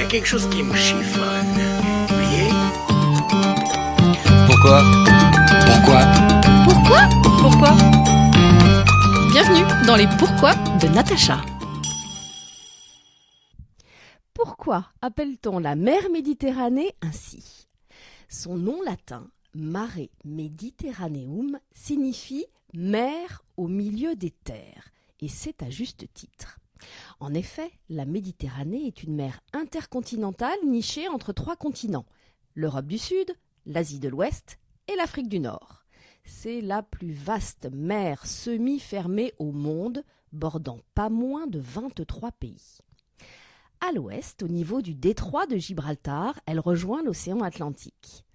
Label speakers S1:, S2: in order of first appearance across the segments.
S1: y a quelque chose qui me chiffonne. Vous voyez?
S2: Pourquoi? Pourquoi?
S3: Pourquoi? Pourquoi? Bienvenue dans les Pourquoi de Natacha. Pourquoi appelle-t-on la mer Méditerranée ainsi? Son nom latin, Mare Mediterraneum, signifie mer au milieu des terres, et c'est à juste titre. En effet, la Méditerranée est une mer intercontinentale nichée entre 3 continents, l'Europe du Sud, l'Asie de l'Ouest et l'Afrique du Nord. C'est la plus vaste mer semi-fermée au monde, bordant pas moins de 23 pays. À l'ouest, au niveau du détroit de Gibraltar, elle rejoint l'océan Atlantique.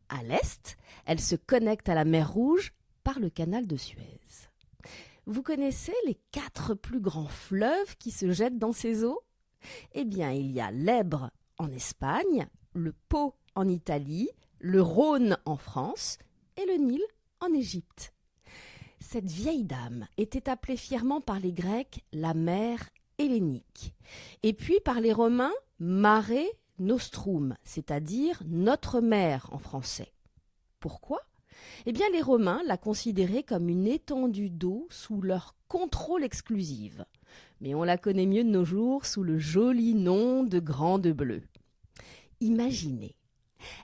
S3: À l'est, elle se connecte à la mer Rouge par le canal de Suez. Vous connaissez les 4 plus grands fleuves qui se jettent dans ces eaux? Eh bien, il y a l'Èbre en Espagne, le Pô en Italie, le Rhône en France et le Nil en Égypte. Cette vieille dame était appelée fièrement par les Grecs la mer hellénique, et puis par les Romains Mare Nostrum, c'est-à-dire notre mer en français. Pourquoi? Eh bien, les Romains la considéraient comme une étendue d'eau sous leur contrôle exclusif. Mais on la connaît mieux de nos jours sous le joli nom de Grande Bleue. Imaginez,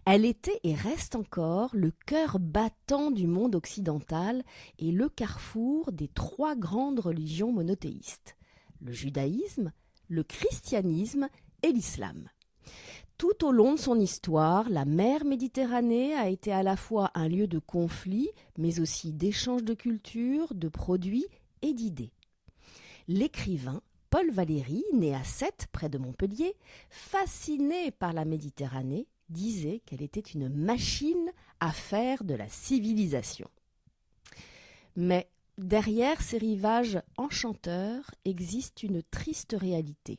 S3: elle était et reste encore le cœur battant du monde occidental et le carrefour des 3 grandes religions monothéistes, le judaïsme, le christianisme et l'islam. Tout au long de son histoire, la mer Méditerranée a été à la fois un lieu de conflit, mais aussi d'échange de cultures, de produits et d'idées. L'écrivain Paul Valéry, né à Sète, près de Montpellier, fasciné par la Méditerranée, disait qu'elle était une machine à faire de la civilisation. Mais derrière ces rivages enchanteurs existe une triste réalité.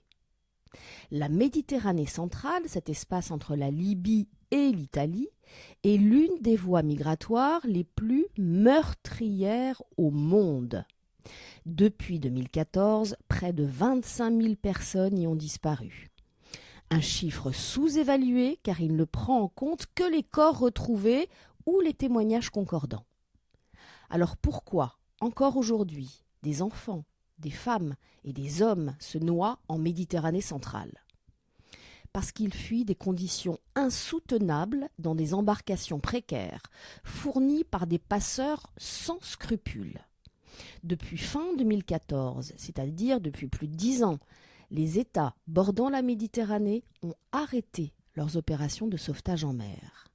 S3: La Méditerranée centrale, cet espace entre la Libye et l'Italie, est l'une des voies migratoires les plus meurtrières au monde. Depuis 2014, près de 25 000 personnes y ont disparu. Un chiffre sous-évalué car il ne prend en compte que les corps retrouvés ou les témoignages concordants. Alors pourquoi, encore aujourd'hui, des enfants, des femmes et des hommes se noient en Méditerranée centrale? Parce qu'ils fuient des conditions insoutenables dans des embarcations précaires, fournies par des passeurs sans scrupules. Depuis fin 2014, c'est-à-dire depuis plus de 10 ans, les États bordant la Méditerranée ont arrêté leurs opérations de sauvetage en mer.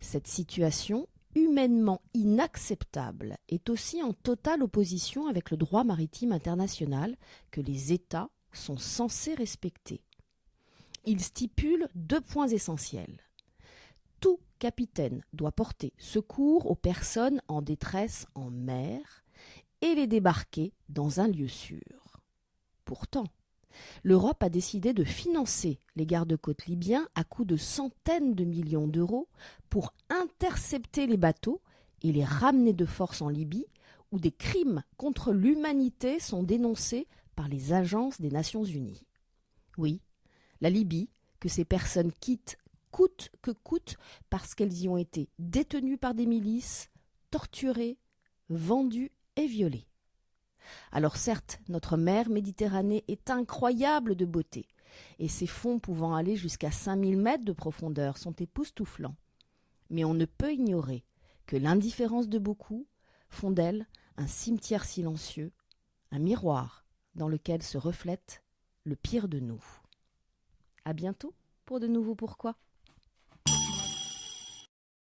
S3: Cette situation humainement inacceptable est aussi en totale opposition avec le droit maritime international que les États sont censés respecter. Il stipule 2 points essentiels. Tout capitaine doit porter secours aux personnes en détresse en mer et les débarquer dans un lieu sûr. Pourtant, l'Europe a décidé de financer les gardes-côtes libyens à coût de centaines de millions d'euros pour intercepter les bateaux et les ramener de force en Libye, où des crimes contre l'humanité sont dénoncés par les agences des Nations Unies. Oui, la Libye, que ces personnes quittent coûte que coûte parce qu'elles y ont été détenues par des milices, torturées, vendues et violées. Alors certes, notre mer Méditerranée est incroyable de beauté, et ses fonds pouvant aller jusqu'à 5000 mètres de profondeur sont époustouflants. Mais on ne peut ignorer que l'indifférence de beaucoup font d'elle un cimetière silencieux, un miroir dans lequel se reflète le pire de nous. À bientôt pour de nouveaux pourquoi.